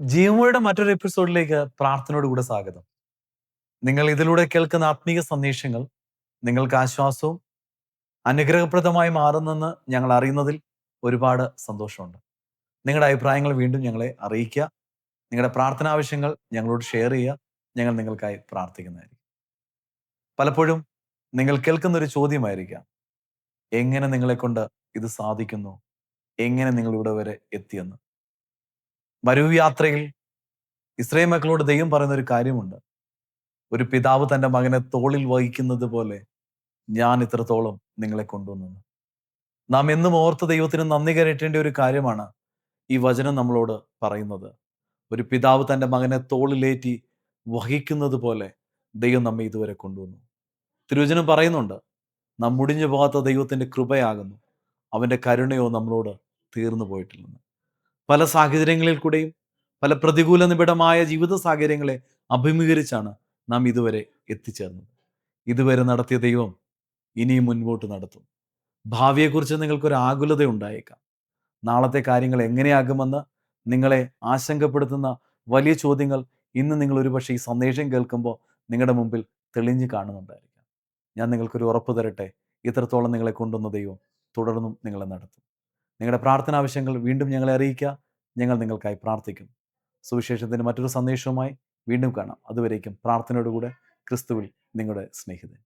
ജീവമൊഴിയുടെ മറ്റൊരു എപ്പിസോഡിലേക്ക് പ്രാർത്ഥനയോട് കൂടെ സ്വാഗതം. നിങ്ങൾ ഇതിലൂടെ കേൾക്കുന്ന ആത്മീയ സന്ദേശങ്ങൾ നിങ്ങൾക്ക് ആശ്വാസവും അനുഗ്രഹപ്രദമായി മാറുന്നെന്ന് ഞങ്ങൾ അറിയുന്നതിൽ ഒരുപാട് സന്തോഷമുണ്ട്. നിങ്ങളുടെ അഭിപ്രായങ്ങൾ വീണ്ടും ഞങ്ങളെ അറിയിക്കുക. നിങ്ങളുടെ പ്രാർത്ഥനാവശ്യങ്ങൾ ഞങ്ങളോട് ഷെയർ ചെയ്യുക. ഞങ്ങൾ നിങ്ങൾക്കായി പ്രാർത്ഥിക്കുന്നതായിരിക്കും. പലപ്പോഴും നിങ്ങൾ കേൾക്കുന്ന ഒരു ചോദ്യമായിരിക്കാം, എങ്ങനെ നിങ്ങളെക്കൊണ്ട് ഇത് സാധിക്കുന്നു? എങ്ങനെ നിങ്ങൾ ഇവിടെ വരെ എത്തിയെന്ന്? മരുയാത്രയിൽ ഇസ്രായേൽ മക്കളോട് ദൈവം പറയുന്ന ഒരു കാര്യമുണ്ട്. ഒരു പിതാവ് തന്റെ മകനെ തോളിൽ വഹിക്കുന്നത് പോലെ ഞാൻ ഇത്രത്തോളം നിങ്ങളെ കൊണ്ടുവന്നു. നാം എന്നും ഓർത്ത് ദൈവത്തിന് നന്ദി കരയേറ്റേണ്ട ഒരു കാര്യമാണ് ഈ വചനം നമ്മളോട് പറയുന്നത്. ഒരു പിതാവ് തന്റെ മകനെ തോളിലേറ്റി വഹിക്കുന്നത് പോലെ ദൈവം നമ്മെ ഇതുവരെ കൊണ്ടുവന്നു. തിരുവചനം പറയുന്നുണ്ട്, നാം മുടിഞ്ഞു പോകാത്ത ദൈവത്തിന്റെ കൃപയാകുന്നു, അവന്റെ കരുണയോ നമ്മളോട് തീർന്നു പോയിട്ടില്ലെന്ന്. പല സാഹചര്യങ്ങളിൽ കൂടെയും പല പ്രതികൂല നിബിഡമായ ജീവിത സാഹചര്യങ്ങളെ അഭിമുഖീകരിച്ചാണ് നാം ഇതുവരെ എത്തിച്ചേർന്നത്. ഇതുവരെ നടത്തിയ ദൈവം ഇനിയും മുൻപോട്ട് നടത്തും. ഭാവിയെക്കുറിച്ച് നിങ്ങൾക്കൊരു ആകുലത ഉണ്ടായേക്കാം. നാളത്തെ കാര്യങ്ങൾ എങ്ങനെയാകുമെന്ന് നിങ്ങളെ ആശങ്കപ്പെടുത്തുന്ന വലിയ ചോദ്യങ്ങൾ ഇന്ന് നിങ്ങൾ ഒരുപക്ഷെ ഈ സന്ദേശം കേൾക്കുമ്പോൾ നിങ്ങളുടെ മുമ്പിൽ തെളിഞ്ഞു കാണുന്നുണ്ടായിരിക്കാം. ഞാൻ നിങ്ങൾക്കൊരു ഉറപ്പ് തരട്ടെ, ഇത്രത്തോളം നിങ്ങളെ കൊണ്ടുവന്ന ദൈവം തുടർന്നും നിങ്ങളെ നടത്തും. നിങ്ങളുടെ പ്രാർത്ഥന ആവശ്യങ്ങൾ വീണ്ടും ഞങ്ങളെ അറിയിക്കുക. ഞങ്ങൾ നിങ്ങൾക്കായി പ്രാർത്ഥിക്കും. സുവിശേഷത്തിൻ്റെ മറ്റൊരു സന്ദേശവുമായി വീണ്ടും കാണാം. അതുവരേക്കും പ്രാർത്ഥനയോടുകൂടെ ക്രിസ്തുവിൽ നിങ്ങളുടെ സ്നേഹിതൻ.